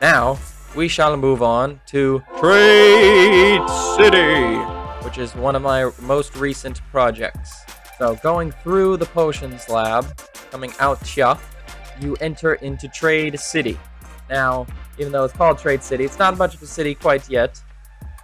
Now, we shall move on to Trade City, which is one of my most recent projects. So, going through the potions lab, coming out here, you enter into Trade City. Now, even though it's called Trade City, it's not much of a city quite yet,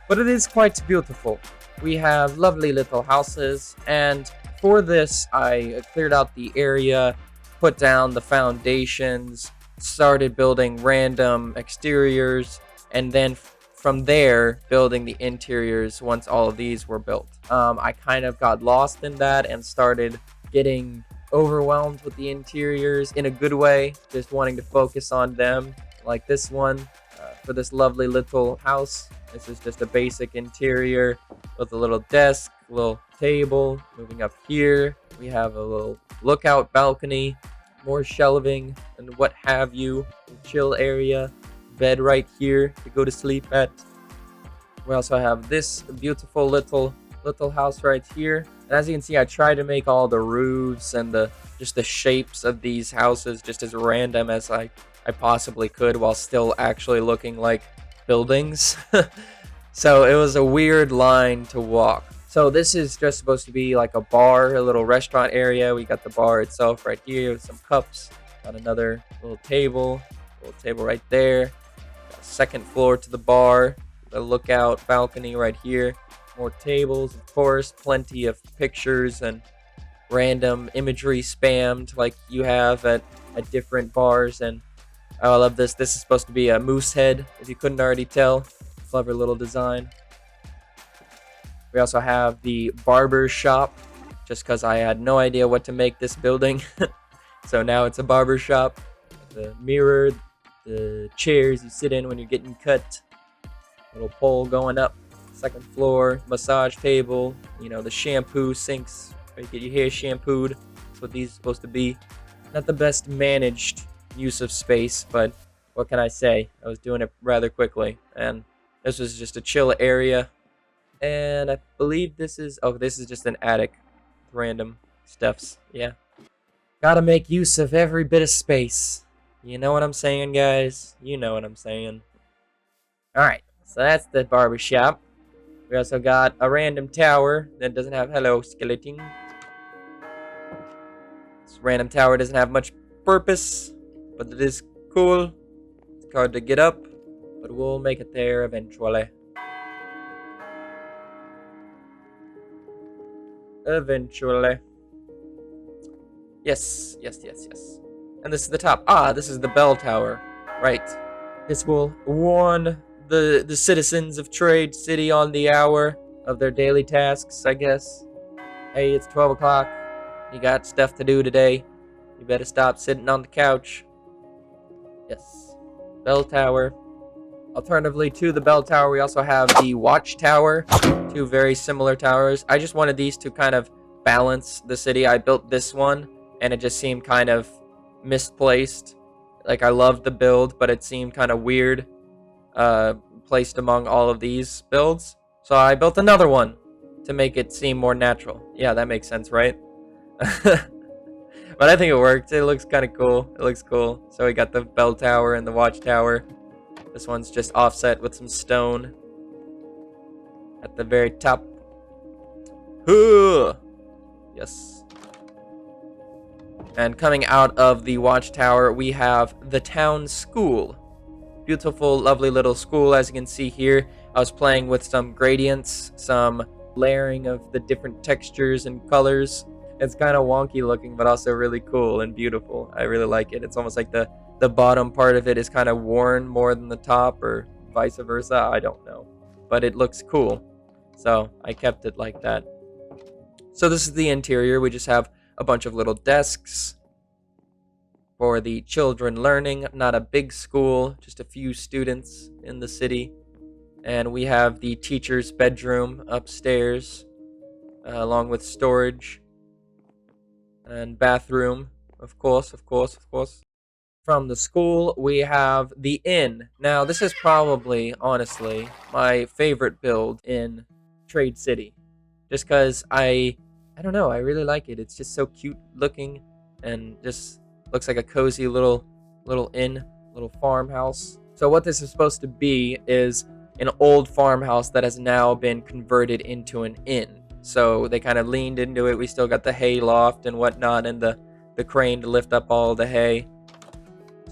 but it is quite beautiful. We have lovely little houses, and for this, I cleared out the area, put down the foundations, started building random exteriors, and then from there, building the interiors once all of these were built. I kind of got lost in that and started getting overwhelmed with the interiors in a good way, just wanting to focus on them, like this one for this lovely little house. This is just a basic interior with a little desk, a little table. Moving up here, we have a little lookout balcony, more shelving and what have you, chill area, bed right here to go to sleep at. We also have this beautiful little house right here. And as you can see, I tried to make all the roofs and just the shapes of these houses just as random as I possibly could, while still actually looking like buildings. So it was a weird line to walk. So this is just supposed to be like a bar, a little restaurant area. We got the bar itself right here with some cups. Got another little table right there. Got a second floor to the bar. The lookout balcony right here. More tables, of course. Plenty of pictures and random imagery spammed like you have at different bars. And oh, I love this. This is supposed to be a moose head, if you couldn't already tell. Clever little design. We also have the barber shop, just because I had no idea what to make this building. So now it's a barber shop. The mirror, the chairs you sit in when you're getting cut. Little pole going up. Second floor, massage table. You know, the shampoo sinks where you get your hair shampooed. That's what these are supposed to be. Not the best managed use of space, but what can I say? I was doing it rather quickly, and this was just a chill area. And I believe this is just an attic. Random stuffs. Yeah. Gotta make use of every bit of space. You know what I'm saying, guys? You know what I'm saying. Alright, so that's the barbershop. We also got a random tower that doesn't have hello skeleton. This random tower doesn't have much purpose, but it is cool. It's hard to get up, but we'll make it there eventually. Eventually. Yes. And this is the top. Ah, this is the bell tower. Right. This will warn the citizens of Trade City on the hour of their daily tasks, I guess. Hey, it's 12 o'clock. You got stuff to do today. You better stop sitting on the couch. Yes. Bell tower. Alternatively to the bell tower, we also have the watchtower. Two very similar towers. I just wanted these to kind of balance the city. I built this one, and it just seemed kind of misplaced. Like, I loved the build, but it seemed kind of weird placed among all of these builds. So I built another one to make it seem more natural. Yeah, that makes sense, right? But I think it worked. It looks kind of cool. It looks cool. So we got the bell tower and the watchtower. This one's just offset with some stone at the very top. Yes. And coming out of the watchtower, we have the town school. Beautiful, lovely little school, as you can see here. I was playing with some gradients, some layering of the different textures and colors. It's kind of wonky looking, but also really cool and beautiful. I really like it. It's almost like the bottom part of it is kind of worn more than the top, or vice versa. I don't know. But it looks cool. So I kept it like that. So this is the interior. We just have a bunch of little desks for the children learning. Not a big school, just a few students in the city. And we have the teacher's bedroom upstairs, along with storage and bathroom, of course. From the school, we have the inn. Now, this is probably, honestly, my favorite build in Trade City. Just because I don't know, I really like it. It's just so cute looking and just looks like a cozy little inn, little farmhouse So what this is supposed to be is an old farmhouse that has now been converted into an inn. So they kind of leaned into it. We still got the hay loft and whatnot, and the crane to lift up all the hay.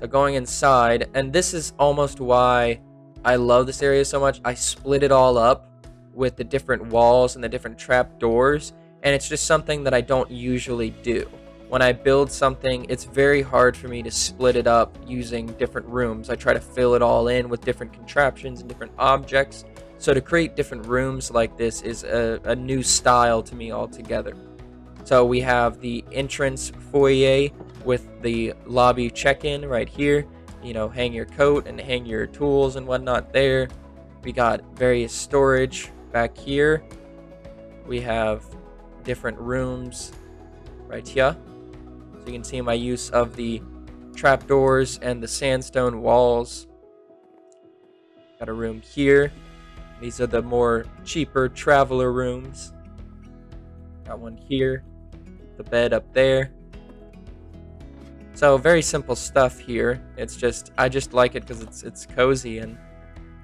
So going inside, and this is almost why I love this area so much. I split it all up with the different walls and the different trap doors, and it's just something that I don't usually do. When I build something, it's very hard for me to split it up using different rooms. I try to fill it all in with different contraptions and different objects. So to create different rooms like this is a new style to me altogether. So we have the entrance foyer with the lobby check-in right here. You know, hang your coat and hang your tools and whatnot there. We got various storage back here. We have different rooms right here. So you can see my use of the trapdoors and the sandstone walls. Got a room here. These are the more cheaper traveler rooms. Got one here. The bed up there. So very simple stuff here. It's just, I just like it because it's cozy and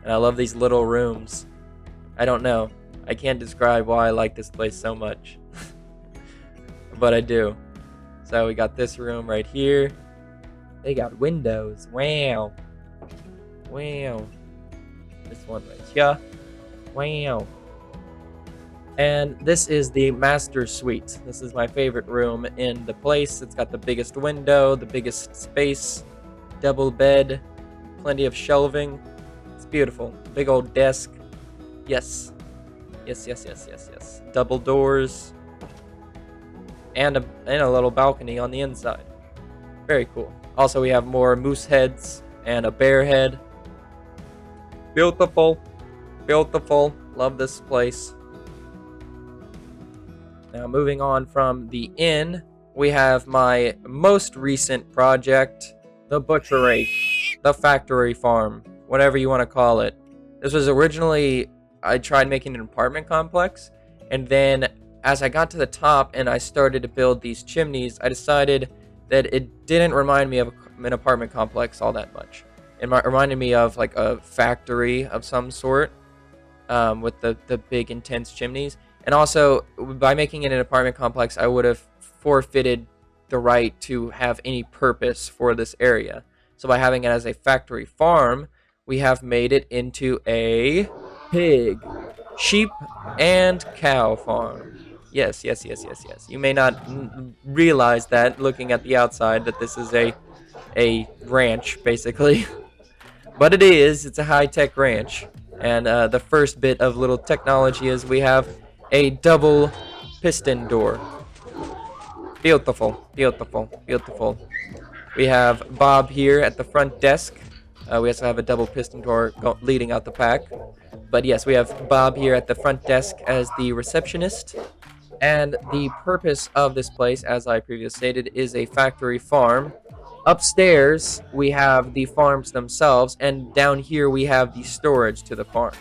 I love these little rooms. I don't know. I can't describe why I like this place so much. But I do. So we got this room right here. They got windows. Wow. Wow. This one right here. Wow. And this is the master suite. This is my favorite room in the place. It's got the biggest window, the biggest space, double bed, plenty of shelving. It's beautiful. Big old desk. Yes. Yes, yes, yes, yes, yes. Double doors. And a little balcony on the inside. Very cool. Also, we have more moose heads and a bear head. Beautiful. Beautiful. Love this place. Now, moving on from the inn, we have my most recent project, the butchery, the factory farm, whatever you want to call it. This was originally, I tried making an apartment complex, and then as I got to the top and I started to build these chimneys, I decided that it didn't remind me of an apartment complex all that much. It reminded me of like a factory of some sort, with the big intense chimneys. And also, by making it an apartment complex, I would have forfeited the right to have any purpose for this area. So by having it as a factory farm, we have made it into a pig, sheep, and cow farm. Yes, yes, yes, yes, yes. You may not realize that looking at the outside that this is a ranch, basically. But it is. It's a high-tech ranch. And the first bit of little technology is we have a double piston door. Beautiful, beautiful, beautiful. We have Bob here at the front desk. We also have a double piston door leading out the back. But yes, we have Bob here at the front desk as the receptionist. And the purpose of this place, as I previously stated, is a factory farm. Upstairs, we have the farms themselves, and down here we have the storage to the farms.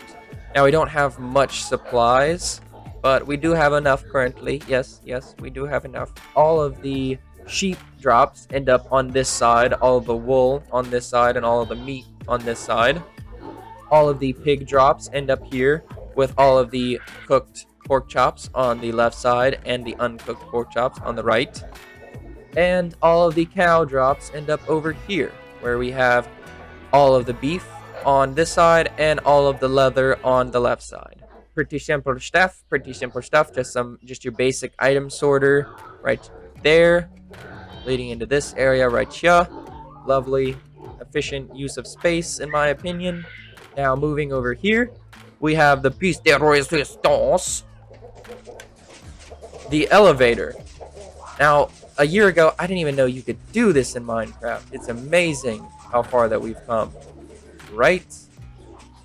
Now, we don't have much supplies, but we do have enough currently. Yes, yes, we do have enough. All of the sheep drops end up on this side, all of the wool on this side, and all of the meat on this side. All of the pig drops end up here, with all of the cooked pork chops on the left side and the uncooked pork chops on the right. And all of the cow drops end up over here, where we have all of the beef on this side and all of the leather on the left side. Pretty simple stuff, just your basic item sorter right there, leading into this area right here. Lovely, efficient use of space, in my opinion. Now, moving over here, we have the piece de resistance, the elevator. Now, a year ago, I didn't even know you could do this in Minecraft. It's amazing how far that we've come. Right?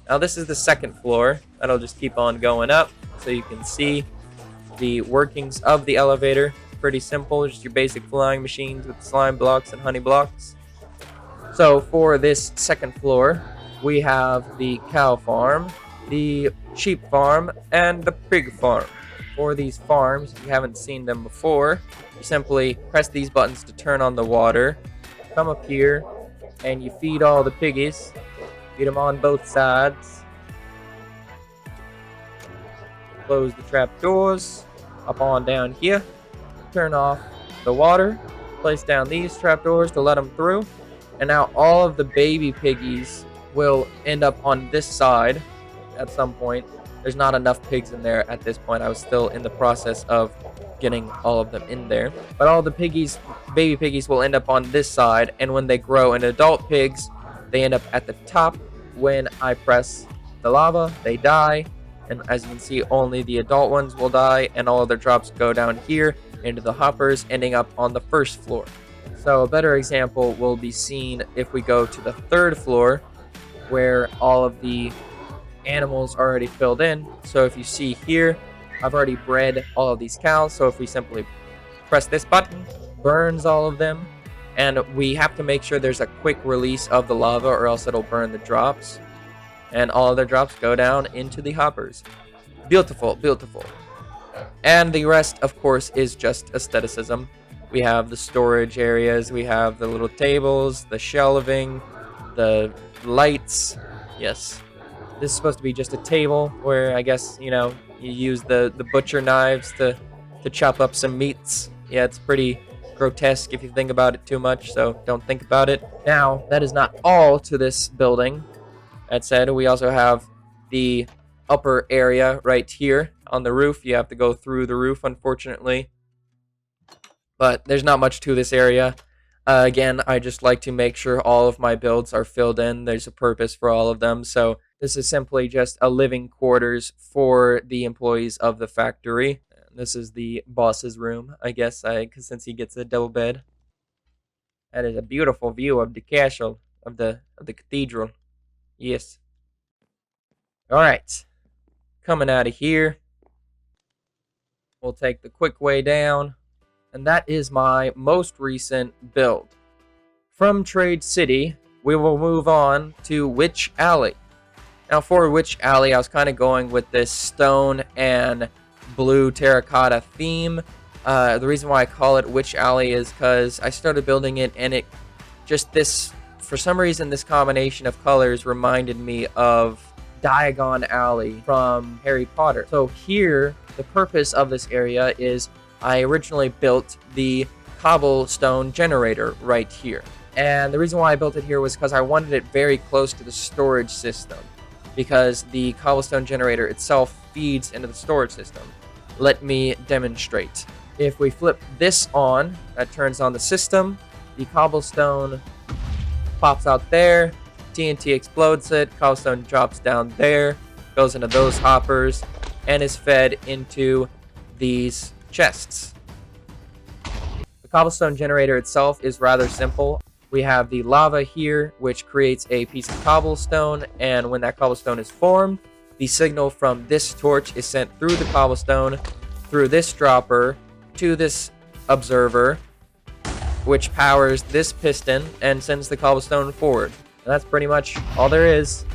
Now, this is the second floor. That'll just keep on going up, so you can see the workings of the elevator. Pretty simple, just your basic flying machines with slime blocks and honey blocks. So, for this second floor, we have the cow farm, the sheep farm, and the pig farm. For these farms, if you haven't seen them before, you simply press these buttons to turn on the water, come up here, and you feed all the piggies, Feed them on both sides. Close the trap doors. Up on down here. Turn off the water. Place down these trap doors to let them through. And now all of the baby piggies will end up on this side at some point. There's not enough pigs in there at this point. I was still in the process of getting all of them in there. But all the piggies, baby piggies, will end up on this side. And when they grow into adult pigs, they end up at the top. When I press the lava, they die. And as you can see, only the adult ones will die. And all of their drops go down here into the hoppers, ending up on the first floor. So a better example will be seen if we go to the third floor, where all of the animals are already filled in. So if you see here, I've already bred all of these cows. So if we simply press this button, burns all of them. And we have to make sure there's a quick release of the lava, or else it'll burn the drops. And all of their drops go down into the hoppers. Beautiful, beautiful. And the rest, of course, is just aestheticism. We have the storage areas, we have the little tables, the shelving, the lights. Yes, this is supposed to be just a table where I guess, you know, you use the butcher knives to chop up some meats. Yeah, it's pretty grotesque if you think about it too much, so don't think about it. Now, that is not all to this building. That said, we also have the upper area right here on the roof. You have to go through the roof, unfortunately. But there's not much to this area. Again, I just like to make sure all of my builds are filled in. There's a purpose for all of them. So this is simply just a living quarters for the employees of the factory. This is the boss's room, I guess, since he gets a double bed. That is a beautiful view of the castle, of the cathedral. Yes. All right. Coming out of here, we'll take the quick way down. And that is my most recent build. From Trade City, we will move on to Witch Alley. Now for Witch Alley, I was kind of going with this stone and blue terracotta theme. The reason why I call it Witch Alley is because I started building it, and for some reason, this combination of colors reminded me of Diagon Alley from Harry Potter. So here, the purpose of this area is I originally built the cobblestone generator right here. And the reason why I built it here was because I wanted it very close to the storage system, because the cobblestone generator itself feeds into the storage system. Let me demonstrate. If we flip this on, that turns on the system. The cobblestone pops out there. TNT explodes it. Cobblestone drops down there, goes into those hoppers, and is fed into these chests. The cobblestone generator itself is rather simple. We have the lava here, which creates a piece of cobblestone, and when that cobblestone is formed, the signal from this torch is sent through the cobblestone, through this dropper, to this observer, which powers this piston and sends the cobblestone forward. And that's pretty much all there is.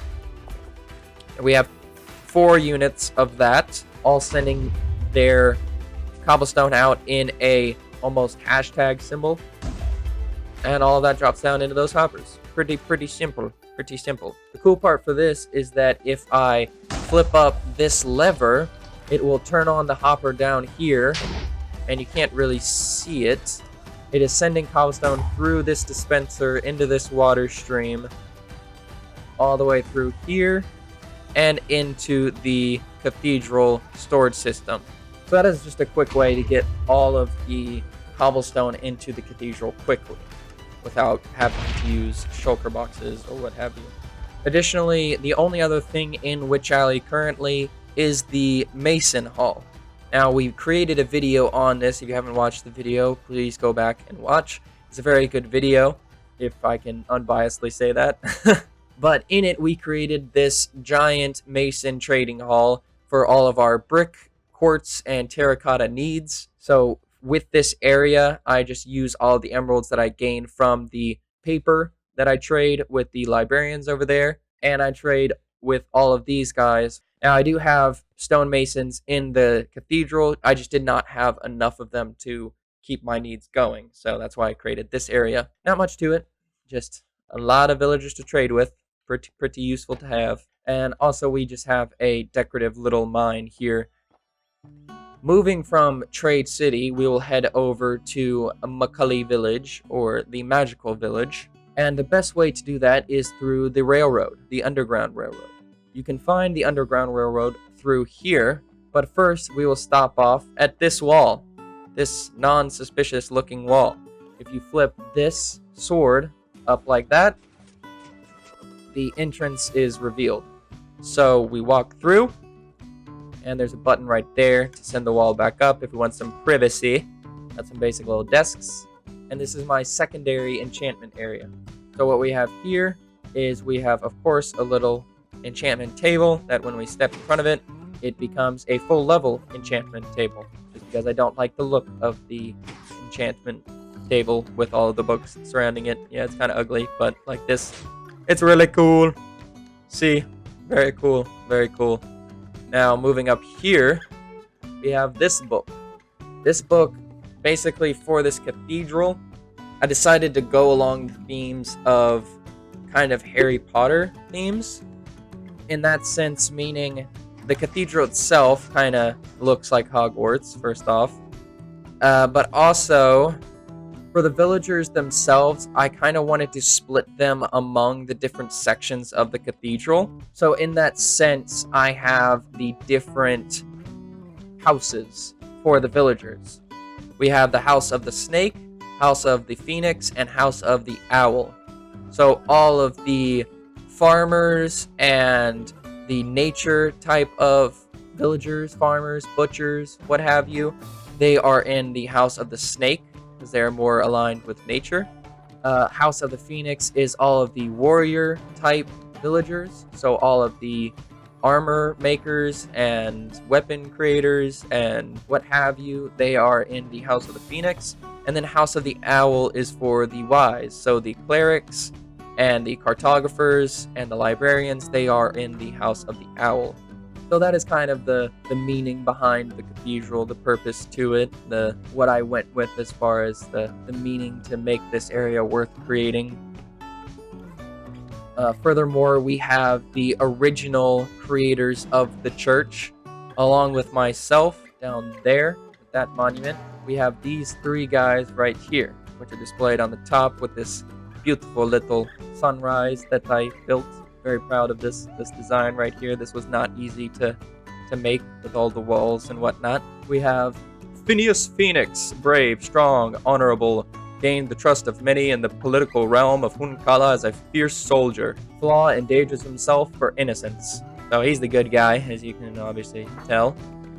We have 4 units of that, all sending their cobblestone out in a almost hashtag symbol. And all of that drops down into those hoppers. Pretty simple. Pretty simple. The cool part for this is that if I flip up this lever, it will turn on the hopper down here, and you can't really see it. It is sending cobblestone through this dispenser into this water stream, all the way through here, and into the cathedral storage system. So that is just a quick way to get all of the cobblestone into the cathedral quickly, without having to use shulker boxes or what have you. Additionally, the only other thing in Witch Alley currently is the Mason Hall. Now, we've created a video on this. If you haven't watched the video, please go back and watch. It's a very good video, if I can unbiasedly say that. But in it, we created this giant Mason trading hall for all of our brick, quartz, and terracotta needs. So with this area, I just use all of the emeralds that I gain from the paper that I trade with the librarians over there, and I trade with all of these guys. Now, I do have stonemasons in the cathedral. I just did not have enough of them to keep my needs going, so that's why I created this area. Not much to it, just a lot of villagers to trade with. pretty useful to have. And also we just have a decorative little mine here. Moving from Trade City, we will head over to Mahkuli village, or the magical village. And the best way to do that is through the railroad, the underground railroad. You can find the underground railroad through here, but first we will stop off at this wall, this non-suspicious looking wall. If you flip this sword up like that, the entrance is revealed. So we walk through, and there's a button right there to send the wall back up if we want some privacy. Got some basic little desks. And this is my secondary enchantment area. So what we have here is we have, of course, a little enchantment table that when we step in front of it, it becomes a full level enchantment table. Just because I don't like the look of the enchantment table with all of the books surrounding it. Yeah, it's kind of ugly, but like this, it's really cool. See? Very cool. Very cool. Now, moving up here, we have this book. This book, basically for this cathedral, I decided to go along the themes of kind of Harry Potter themes. In that sense, meaning the cathedral itself kind of looks like Hogwarts, first off. But also, for the villagers themselves, I kind of wanted to split them among the different sections of the cathedral. So in that sense, I have the different houses for the villagers. We have the House of the Snake, House of the Phoenix, and House of the Owl. So all of the farmers and the nature type of villagers, farmers, butchers, what have you, they are in the House of the Snake, because they're more aligned with nature. House of the Phoenix is all of the warrior type villagers, so all of the armor makers and weapon creators and what have you, they are in the House of the Phoenix. And then House of the Owl is for the wise, so the clerics and the cartographers and the librarians, they are in the House of the Owl. So that is kind of the meaning behind the cathedral, the purpose to it, what I went with as far as the meaning to make this area worth creating. Furthermore, we have the original creators of the church, along with myself down there with that monument. We have these three guys right here, which are displayed on the top with this beautiful little sunrise that I built. Very proud of this design right here. This was not easy to make with all the walls and whatnot. We have Phineas Phoenix, brave, strong, honorable, gained the trust of many in the political realm of Hunkala as a fierce soldier. Flaw endangers himself for innocence. So he's the good guy, as you can obviously tell.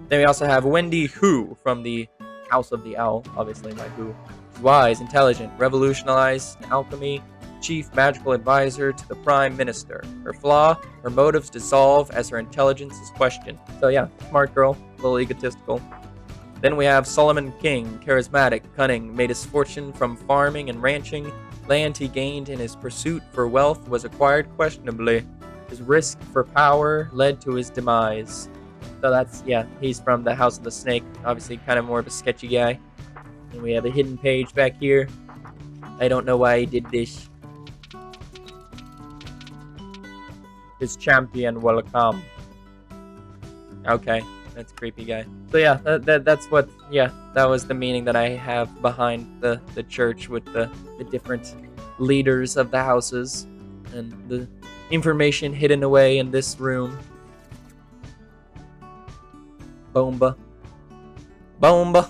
Then we also have Wendy Hu from the House of the Owl, obviously my Hu. She's wise, intelligent, revolutionized alchemy, chief magical advisor to the prime minister. Her flaw, her motives dissolve as her intelligence is questioned. So yeah, smart girl, a little egotistical. Then we have Solomon King, charismatic, cunning, made his fortune from farming and ranching. Land he gained in his pursuit for wealth was acquired questionably. His risk for power led to his demise. So that's, yeah, he's from the House of the Snake. Obviously kind of more of a sketchy guy. And we have a hidden page back here. I don't know why he did this. His champion will come. Okay, that's a creepy guy. So yeah, that's what, yeah, that was the meaning that I have behind the church with the different leaders of the houses and the information hidden away in this room. Bomba. Bomba.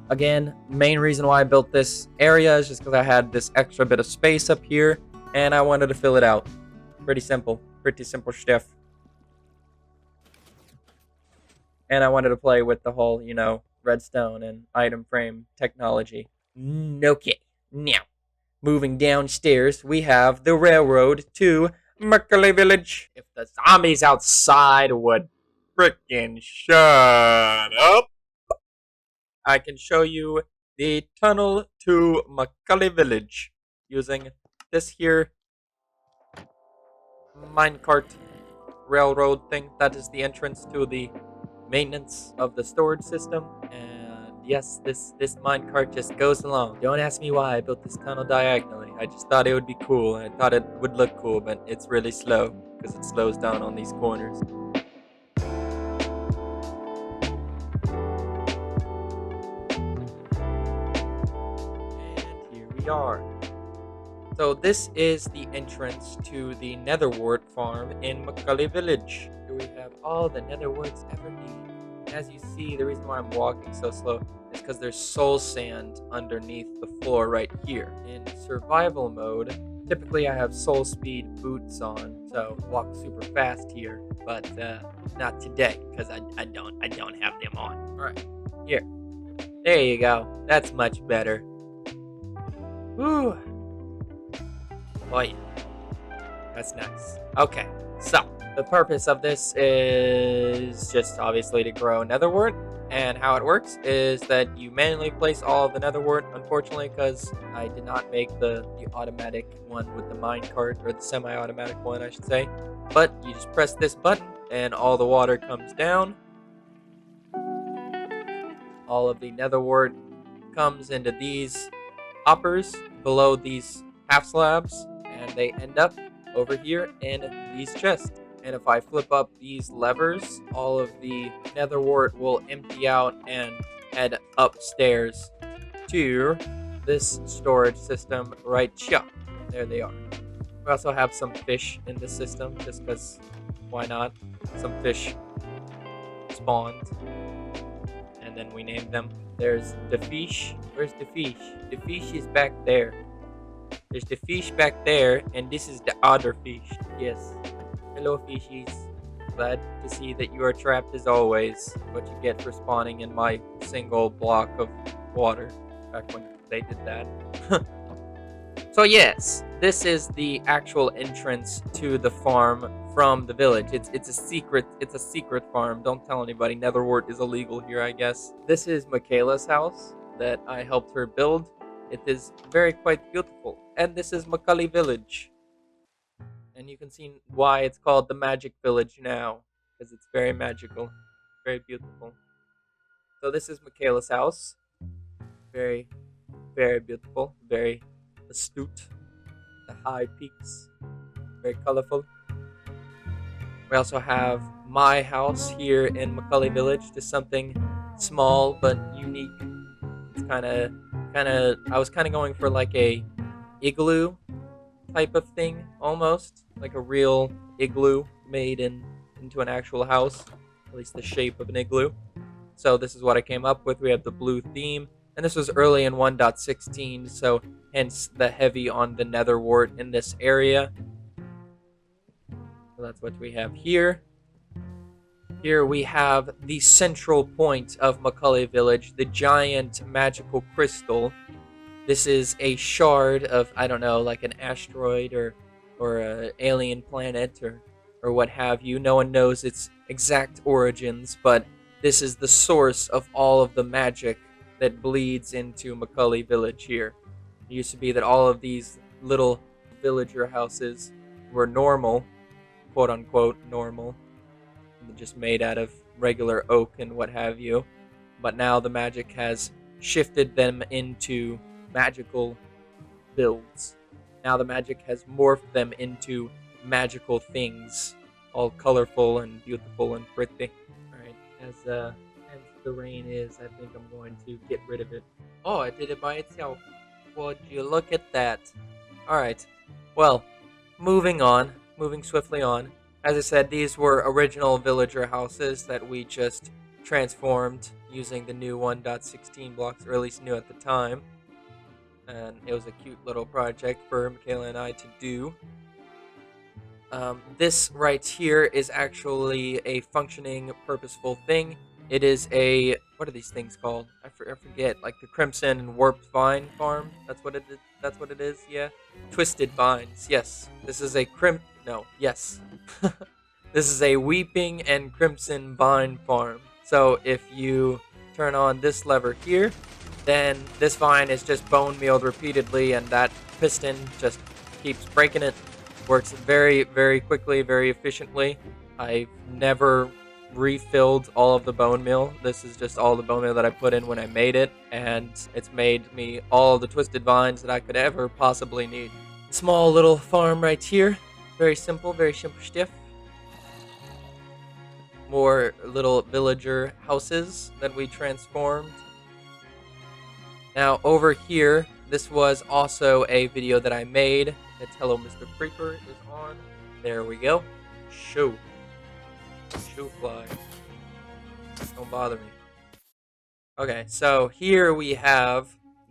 Again, main reason why I built this area is just because I had this extra bit of space up here and I wanted to fill it out. Pretty simple stuff. And I wanted to play with the whole, you know, redstone and item frame technology. Okay, now, moving downstairs, we have the railroad to Mahkuli village. If the zombies outside would frickin' shut up, I can show you the tunnel to Mahkuli village using this here minecart railroad thing. That is the entrance to the maintenance of the storage system, and yes, this minecart just goes along. Don't ask me why I built this tunnel diagonally. I just thought it would be cool, and I thought it would look cool, but it's really slow because it slows down on these corners. And here we are. So this is the entrance to the netherwort farm in Mahkuli village. Here we have all the netherworts ever need. As you see, the reason why I'm walking so slow is because there's soul sand underneath the floor right here. In survival mode, typically I have soul speed boots on, so walk super fast here, but not today because I don't have them on. All right, here, there you go. That's much better. Woo. Oh yeah, that's nice. Okay, so the purpose of this is just obviously to grow netherwort, and how it works is that you manually place all of the netherwort, unfortunately, because I did not make the automatic one with the minecart, or the semi-automatic one, I should say. But you just press this button, and all the water comes down. All of the netherwort comes into these hoppers below these half slabs, and they end up over here in these chests. And if I flip up these levers, all of the netherwort will empty out and head upstairs to this storage system right here. There they are. We also have some fish in the system, just because, why not? Some fish spawned, and then we named them. There's the fish. Where's the fish? The fish is back there. There's the fish back there, and this is the other fish. Yes. Hello, fishies. Glad to see that you are trapped as always. What you get for spawning in my single block of water. Back when they did that. So yes, this is the actual entrance to the farm from the village. It's a secret. It's a secret farm. Don't tell anybody. Netherwort is illegal here, I guess. This is Michaela's house that I helped her build. It is quite beautiful. And this is Mahkuli village. And you can see why it's called the Magic Village now, because it's very magical, very beautiful. So this is Michaela's house. Very, very beautiful, very astute. The high peaks, very colorful. We also have my house here in Mahkuli village, just something small but unique. It's I was kind of going for like a igloo type of thing, almost like a real igloo made into an actual house, at least the shape of an igloo. So this is what I came up with. We have the blue theme, and this was early in 1.16, so hence the heavy on the netherwort in this area. So that's what we have here. Here we have the central point of Mahkuli village, the giant magical crystal. This is a shard of, I don't know, like an asteroid or an alien planet or what have you. No one knows its exact origins, but this is the source of all of the magic that bleeds into Mahkuli village here. It used to be that all of these little villager houses were normal, quote unquote normal, just made out of regular oak and what have you. But now the magic has shifted them into magical builds. Now the magic has morphed them into magical things, all colorful and beautiful and pretty. Alright, as the rain is, I think I'm going to get rid of it. Oh, it did it by itself. Would you look at that? Alright, well, moving swiftly on. As I said, these were original villager houses that we just transformed using the new 1.16 blocks, or at least new at the time. And it was a cute little project for Michaela and I to do. This right here is actually a functioning, purposeful thing. It is a, what are these things called? I forget, like the Crimson and Warped Vine Farm? That's what it is, yeah? Twisted Vines, yes. This is a yes. This is a Weeping and Crimson Vine Farm. So if you turn on this lever here, then this vine is just bone mealed repeatedly, and that piston just keeps breaking it. Works very, very quickly, very efficiently. I've never refilled all of the bone meal. This is just all the bone meal that I put in when I made it, and it's made me all the twisted vines that I could ever possibly need. Small little farm right here. Very simple stiff. More little villager houses that we transformed. Now over here, this was also a video that I made. It's Hello Mr. Creeper is on. There we go. Shoo fly. Don't bother me. Okay, so here we have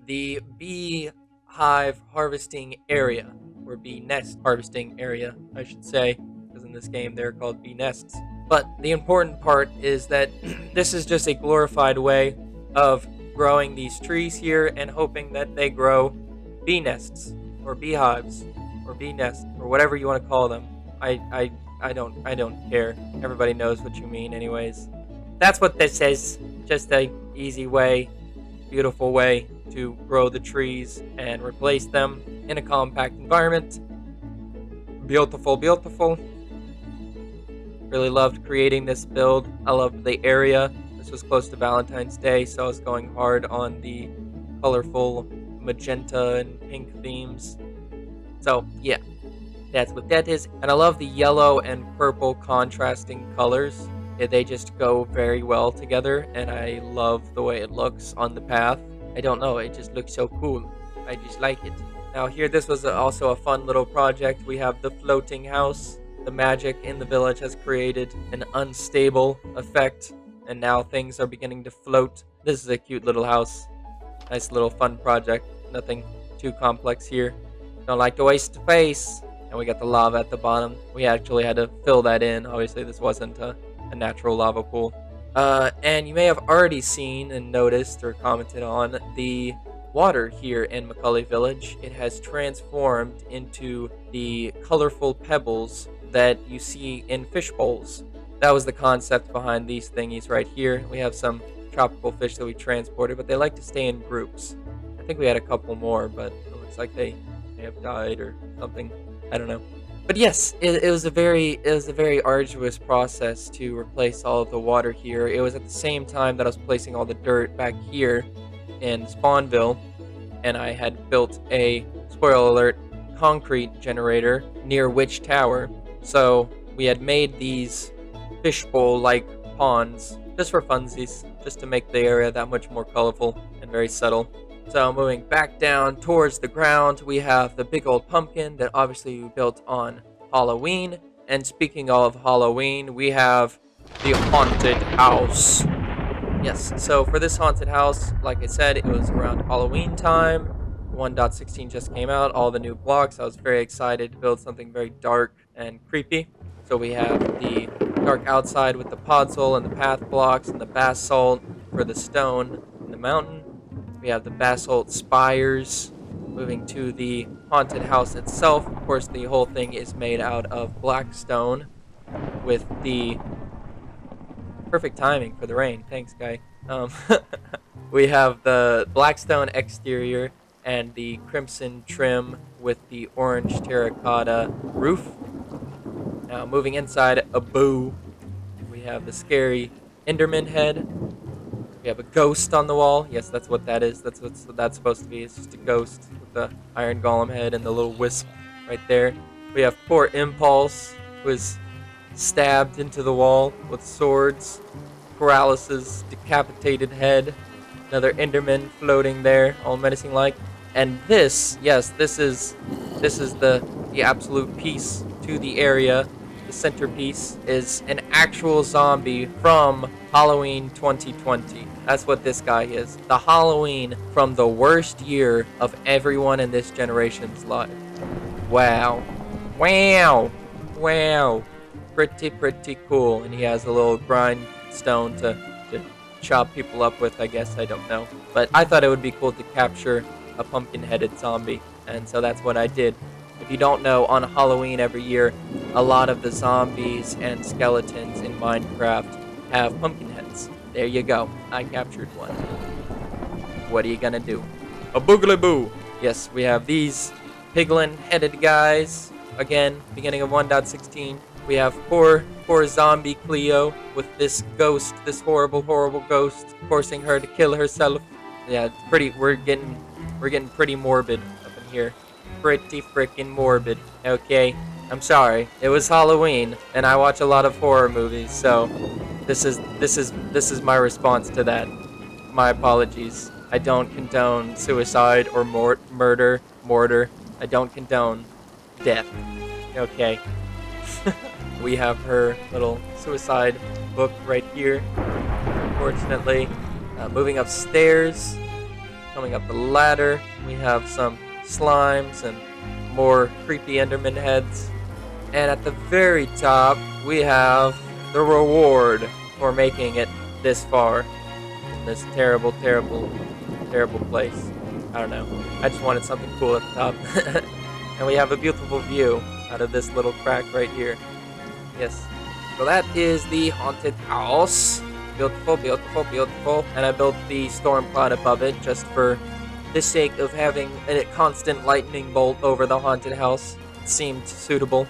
the bee hive harvesting area, or bee nest harvesting area, I should say, because in this game they're called bee nests. But the important part is that this is just a glorified way of growing these trees here and hoping that they grow bee nests, or beehives, or bee nests, or whatever you want to call them. I don't care. Everybody knows what you mean anyways. That's what this is. Just a easy way, beautiful way to grow the trees and replace them in a compact environment. Beautiful. Really loved creating this build. I loved the area. This was close to Valentine's Day, so I was going hard on the colorful magenta and pink themes. So yeah, that's what that is. And I love the yellow and purple contrasting colors. They just go very well together, and I love the way it looks on the path. I don't know, it just looks so cool. I just like it. Now here, this was also a fun little project. We have the floating house. The magic in the village has created an unstable effect, and now things are beginning to float. This is a cute little house. Nice little fun project. Nothing too complex here. Don't like to waste space. And we got the lava at the bottom. We actually had to fill that in. Obviously, this wasn't a natural lava pool. And you may have already seen and noticed or commented on the water here in Mahkuli village. It has transformed into the colorful pebbles that you see in fish bowls. That was the concept behind these thingies right here. We have some tropical fish that we transported, but they like to stay in groups. I think we had a couple more, but it looks like they may have died or something. I don't know. But yes, it was a very arduous process to replace all of the water here. It was at the same time that I was placing all the dirt back here in Spawnville, and I had built a, spoiler alert, concrete generator near Witch Tower. So we had made these fishbowl-like ponds just for funsies, just to make the area that much more colorful and very subtle. So moving back down towards the ground, we have the big old pumpkin that obviously we built on Halloween. And speaking of Halloween, we have the haunted house. Yes, so for this haunted house, like I said, it was around Halloween time. 1.16 just came out, all the new blocks. I was very excited to build something very dark and creepy. So we have the dark outside with the podzol and the path blocks and the basalt for the stone in the mountain. We have the basalt spires. Moving to the haunted house itself, of course, the whole thing is made out of black stone with the perfect timing for the rain. Thanks, guy. We have the black stone exterior and the crimson trim with the orange terracotta roof. Now, moving inside a boo, we have the scary Enderman head. We have a ghost on the wall. Yes, that's what that is. That's what that's supposed to be. It's just a ghost with the iron golem head and the little wisp right there. We have poor Impulse, who is stabbed into the wall with swords. Paralysis, decapitated head. Another Enderman floating there, all menacing like. And this, yes, this is the absolute piece to the area. The centerpiece is an actual zombie from Halloween 2020. That's what this guy is. The Halloween from the worst year of everyone in this generation's life. Wow. Pretty cool. And he has a little grindstone to chop people up with, I guess. I don't know. But I thought it would be cool to capture a pumpkin-headed zombie. And so that's what I did. If you don't know, on Halloween every year, a lot of the zombies and skeletons in Minecraft have pumpkin heads. There you go. I captured one. What are you gonna do? A boogly boo! Yes, we have these piglin-headed guys. Again, beginning of 1.16. We have poor poor zombie Cleo with this ghost, this horrible, horrible ghost, forcing her to kill herself. Yeah, it's pretty. We're getting pretty morbid up in here. Pretty freaking morbid. Okay, I'm sorry. It was Halloween, and I watch a lot of horror movies, so this is my response to that. My apologies. I don't condone suicide or mortar. I don't condone death. Okay. We have her little suicide book right here. Unfortunately, moving upstairs, coming up the ladder, we have some slimes and more creepy Enderman heads. And at the very top, we have the reward for making it this far in this terrible, terrible, terrible place. I don't know. I just wanted something cool at the top. And we have a beautiful view out of this little crack right here. Yes. So that is the haunted house. Beautiful, beautiful, beautiful. And I built the storm cloud above it just for the sake of having a constant lightning bolt over the haunted house. It seemed suitable.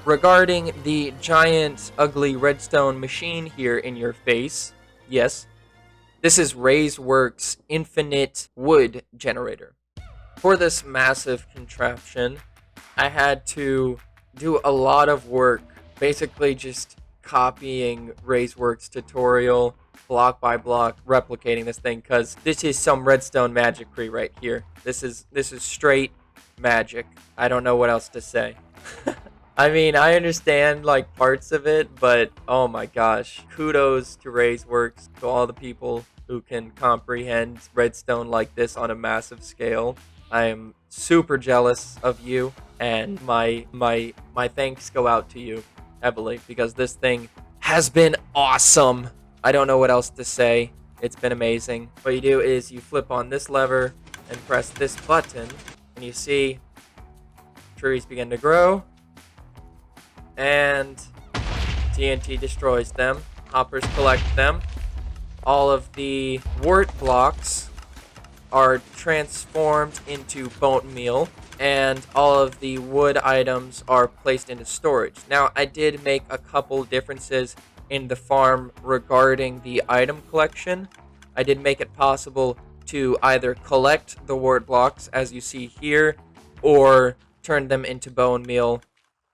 Regarding the giant, ugly redstone machine here in your face, yes, this is RaiseWorks' infinite wood generator. For this massive contraption, I had to do a lot of work, basically just copying RaiseWorks tutorial, block by block, replicating this thing, because this is some redstone magicry right here. This is straight magic. I don't know what else to say. I mean, I understand like parts of it, but oh my gosh, kudos to RaiseWorks, to all the people who can comprehend redstone like this on a massive scale. I am super jealous of you, and my thanks go out to you heavily, because this thing has been awesome. I don't know what else to say. It's been amazing. What you do is you flip on this lever and press this button, and you see trees begin to grow, and TNT destroys them. Hoppers collect them. All of the wart blocks are transformed into bone meal, and all of the wood items are placed into storage. Now, I did make a couple differences in the farm regarding the item collection. I did make it possible to either collect the wart blocks, as you see here, or turn them into bone meal,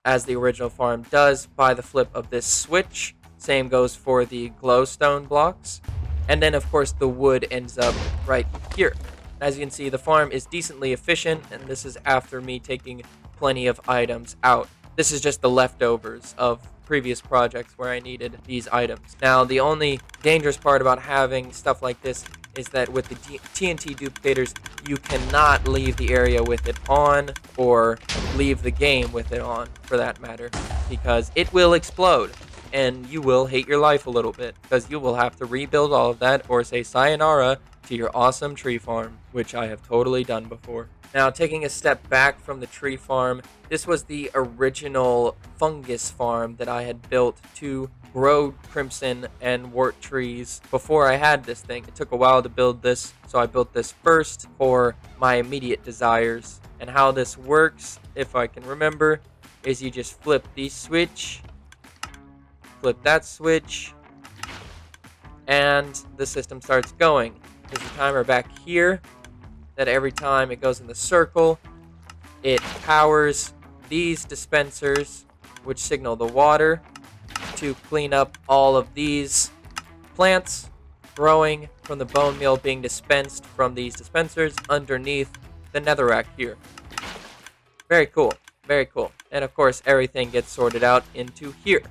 as the original farm does, by the flip of this switch. Same goes for the glowstone blocks. And then, of course, the wood ends up right here. As you can see, the farm is decently efficient, and this is after me taking plenty of items out. This is just the leftovers of previous projects where I needed these items. Now, the only dangerous part about having stuff like this is that with the TNT duplicators, you cannot leave the area with it on, or leave the game with it on, for that matter, because it will explode. And you will hate your life a little bit, because you will have to rebuild all of that or say sayonara to your awesome tree farm, which I have totally done before. Now, taking a step back from the tree farm, this was the original fungus farm that I had built to grow crimson and wart trees before I had this thing. It took a while to build this, so I built this first for my immediate desires. And how this works, if I can remember, is you just flip the switch, flip that switch, and the system starts going. There's a timer back here that every time it goes in the circle, it powers these dispensers, which signal the water to clean up all of these plants growing from the bone meal being dispensed from these dispensers underneath the netherrack here. Very cool, very cool. And of course, everything gets sorted out into here.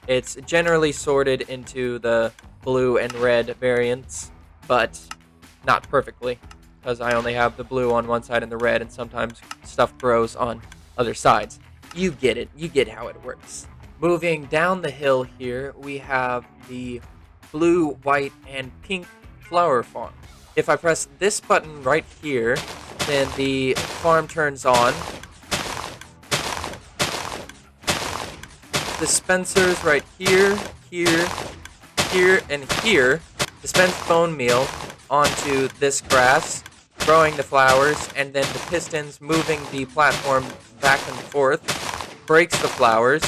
It's generally sorted into the blue and red variants, but not perfectly, because I only have the blue on one side and the red, and sometimes stuff grows on other sides. You get it. You get how it works. Moving down the hill here, we have the blue, white, and pink flower farm. If I press this button right here, then the farm turns on. Dispensers right here, here, here, and here dispense bone meal onto this grass, growing the flowers, and then the pistons moving the platform back and forth breaks the flowers,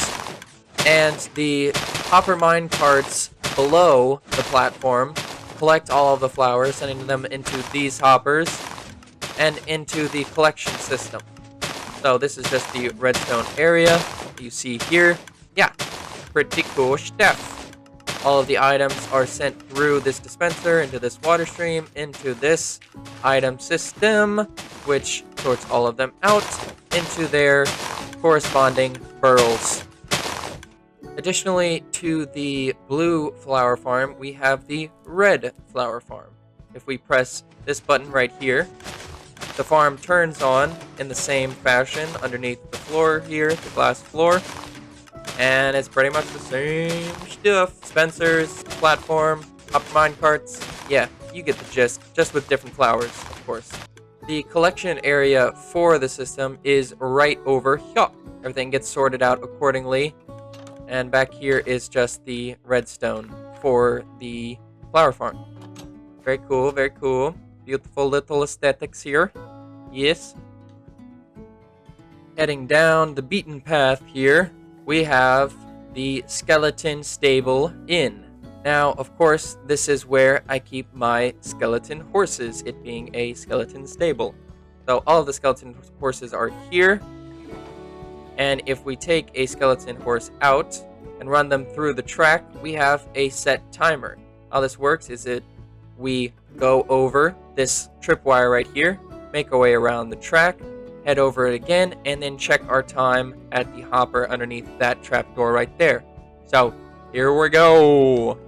And the hopper mine carts below the platform collect all of the flowers, sending them into these hoppers and into the collection system. So this is just the redstone area you see here. Yeah, pretty cool stuff. All of the items are sent through this dispenser into this water stream, into this item system, which sorts all of them out into their corresponding burls. Additionally to the blue flower farm, we have the red flower farm. If we press this button right here, the farm turns on in the same fashion underneath the floor here, the glass floor. And it's pretty much the same stuff. Dispensers, platform, hopper mine carts. Yeah, you get the gist, just with different flowers, of course. The collection area for the system is right over here. Everything gets sorted out accordingly. And back here is just the redstone for the flower farm. Very cool, very cool. Beautiful little aesthetics here. Yes. Heading down the beaten path here, we have the skeleton stable inn. Now, of course, this is where I keep my skeleton horses, it being a skeleton stable. So all of the skeleton horses are here. And if we take a skeleton horse out and run them through the track, we have a set timer. How this works is we go over this tripwire right here, make our way around the track, head over it again, and then check our time at the hopper underneath that trapdoor right there. So, here we go!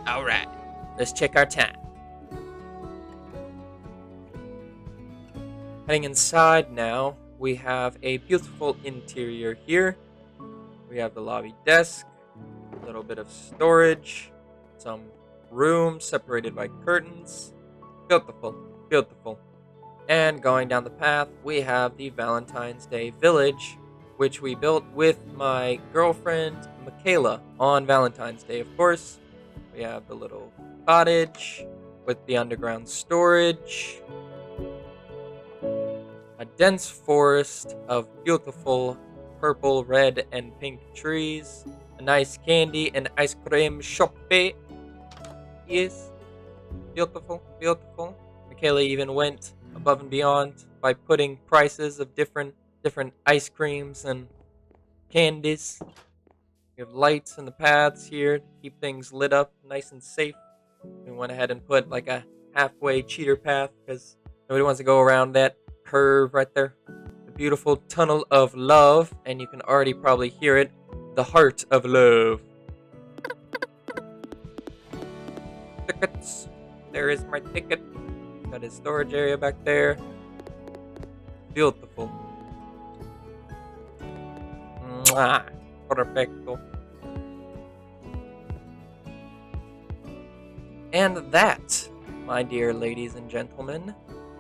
Alright, let's check our time. Heading inside now, we have a beautiful interior here. We have the lobby desk, a little bit of storage, some rooms separated by curtains. Beautiful, beautiful. And going down the path, we have the Valentine's Day Village, which we built with my girlfriend, Michaela, on Valentine's Day, of course. We have the little cottage with the underground storage, a dense forest of beautiful purple, red, and pink trees, a nice candy and ice cream shop. Yes, beautiful, beautiful. Michaela even went above and beyond by putting prices of different ice creams and candies. We have lights in the paths here to keep things lit up nice and safe. We went ahead and put like a halfway cheater path because nobody wants to go around that curve right there. The beautiful tunnel of love, and you can already probably hear it, the heart of love. Tickets. There is my ticket. Got his storage area back there. Beautiful. Mwah. Perfecto. And that, my dear ladies and gentlemen,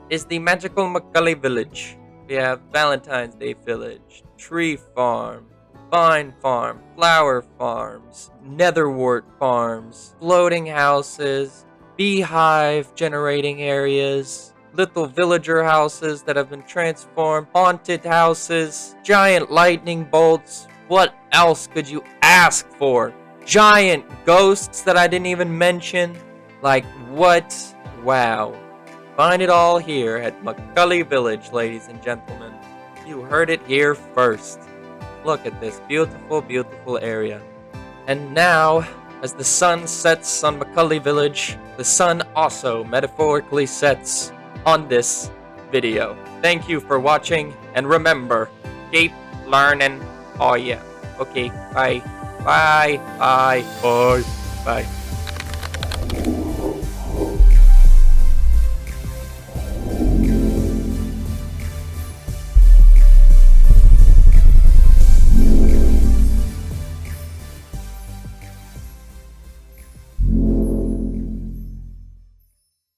is the magical Mahkuli village. We have Valentine's Day Village, Tree Farm, Vine Farm, Flower Farms, Netherwort Farms, floating houses, beehive generating areas, little villager houses that have been transformed, haunted houses, giant lightning bolts. What else could you ask for? Giant ghosts that I didn't even mention. Like, what? Wow. Find it all here at Mahkuli Village, ladies and gentlemen. You heard it here first. Look at this beautiful, beautiful area. And now, as the sun sets on Mahkuli Village, the sun also metaphorically sets on this video. Thank you for watching, and remember, keep learning. Oh yeah. Okay, bye. Bye. Bye. Bye. Bye.